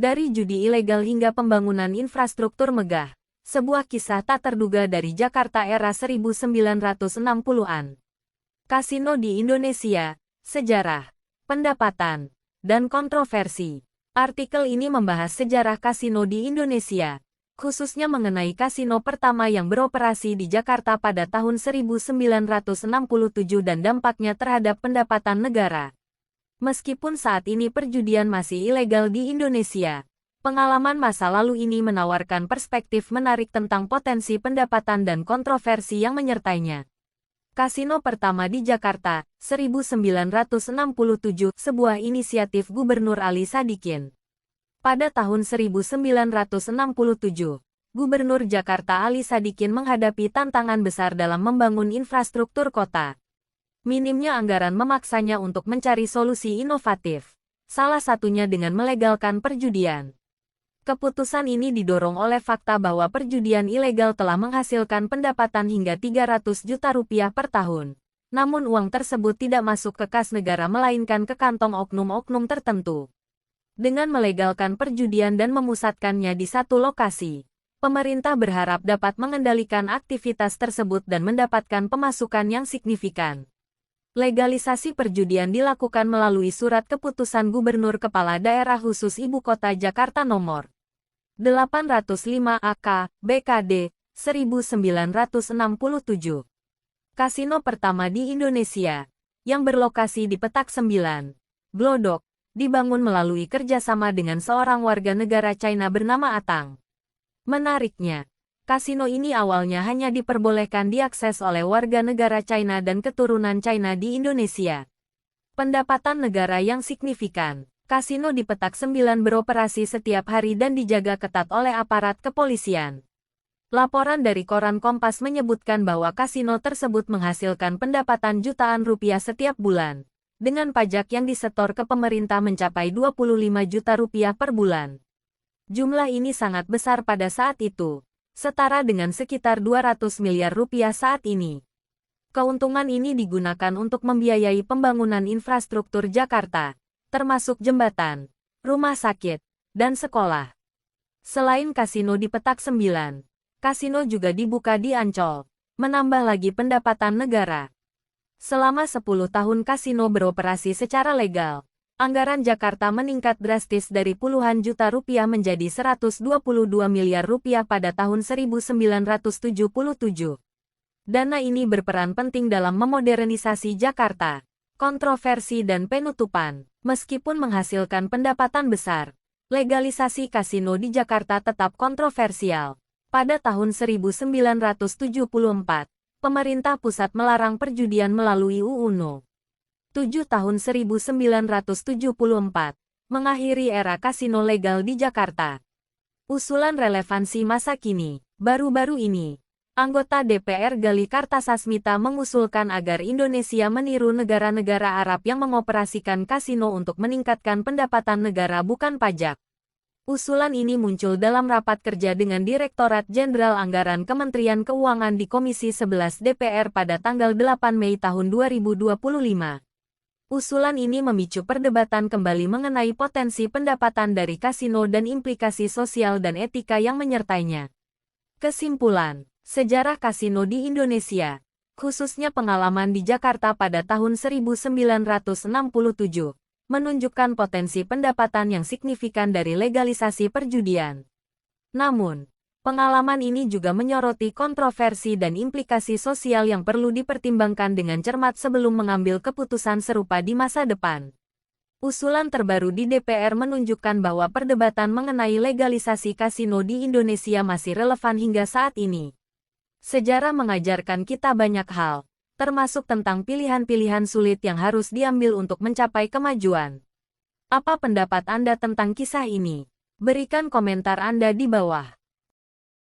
Dari judi ilegal hingga pembangunan infrastruktur megah, sebuah kisah tak terduga dari Jakarta era 1960-an. Kasino di Indonesia, sejarah, pendapatan, dan kontroversi. Artikel ini membahas sejarah kasino di Indonesia, khususnya mengenai kasino pertama yang beroperasi di Jakarta pada tahun 1967 dan dampaknya terhadap pendapatan negara. Meskipun saat ini perjudian masih ilegal di Indonesia, pengalaman masa lalu ini menawarkan perspektif menarik tentang potensi pendapatan dan kontroversi yang menyertainya. Kasino pertama di Jakarta, 1967, sebuah inisiatif Gubernur Ali Sadikin. Pada tahun 1967, Gubernur Jakarta Ali Sadikin menghadapi tantangan besar dalam membangun infrastruktur kota. Minimnya anggaran memaksanya untuk mencari solusi inovatif, salah satunya dengan melegalkan perjudian. Keputusan ini didorong oleh fakta bahwa perjudian ilegal telah menghasilkan pendapatan hingga 300 juta rupiah per tahun. Namun uang tersebut tidak masuk ke kas negara melainkan ke kantong oknum-oknum tertentu. Dengan melegalkan perjudian dan memusatkannya di satu lokasi, pemerintah berharap dapat mengendalikan aktivitas tersebut dan mendapatkan pemasukan yang signifikan. Legalisasi perjudian dilakukan melalui Surat Keputusan Gubernur Kepala Daerah Khusus Ibu Kota Jakarta Nomor 805 AK, BKD, 1967. Kasino pertama di Indonesia, yang berlokasi di Petak 9, Glodok, dibangun melalui kerjasama dengan seorang warga negara China bernama Atang. Menariknya, kasino ini awalnya hanya diperbolehkan diakses oleh warga negara China dan keturunan China di Indonesia. Pendapatan negara yang signifikan. Kasino di Petak 9 beroperasi setiap hari dan dijaga ketat oleh aparat kepolisian. Laporan dari koran Kompas menyebutkan bahwa kasino tersebut menghasilkan pendapatan jutaan rupiah setiap bulan, dengan pajak yang disetor ke pemerintah mencapai 25 juta rupiah per bulan. Jumlah ini sangat besar pada saat itu, setara dengan sekitar 200 miliar rupiah saat ini. Keuntungan ini digunakan untuk membiayai pembangunan infrastruktur Jakarta, termasuk jembatan, rumah sakit, dan sekolah. Selain kasino di Petak 9, kasino juga dibuka di Ancol, menambah lagi pendapatan negara. Selama 10 tahun kasino beroperasi secara legal, anggaran Jakarta meningkat drastis dari puluhan juta rupiah menjadi 122 miliar rupiah pada tahun 1977. Dana ini berperan penting dalam memodernisasi Jakarta, kontroversi dan penutupan. Meskipun menghasilkan pendapatan besar, legalisasi kasino di Jakarta tetap kontroversial. Pada tahun 1974, pemerintah pusat melarang perjudian melalui UU No. 7 tahun 1974, mengakhiri era kasino legal di Jakarta. Usulan relevansi masa kini. Baru-baru ini, anggota DPR Gali Kartasasmita mengusulkan agar Indonesia meniru negara-negara Arab yang mengoperasikan kasino untuk meningkatkan pendapatan negara bukan pajak. Usulan ini muncul dalam rapat kerja dengan Direktorat Jenderal Anggaran Kementerian Keuangan di Komisi 11 DPR pada tanggal 8 Mei tahun 2025. Usulan ini memicu perdebatan kembali mengenai potensi pendapatan dari kasino dan implikasi sosial dan etika yang menyertainya. Kesimpulan, sejarah kasino di Indonesia, khususnya pengalaman di Jakarta pada tahun 1967, menunjukkan potensi pendapatan yang signifikan dari legalisasi perjudian. Namun, pengalaman ini juga menyoroti kontroversi dan implikasi sosial yang perlu dipertimbangkan dengan cermat sebelum mengambil keputusan serupa di masa depan. Usulan terbaru di DPR menunjukkan bahwa perdebatan mengenai legalisasi kasino di Indonesia masih relevan hingga saat ini. Sejarah mengajarkan kita banyak hal, termasuk tentang pilihan-pilihan sulit yang harus diambil untuk mencapai kemajuan. Apa pendapat Anda tentang kisah ini? Berikan komentar Anda di bawah.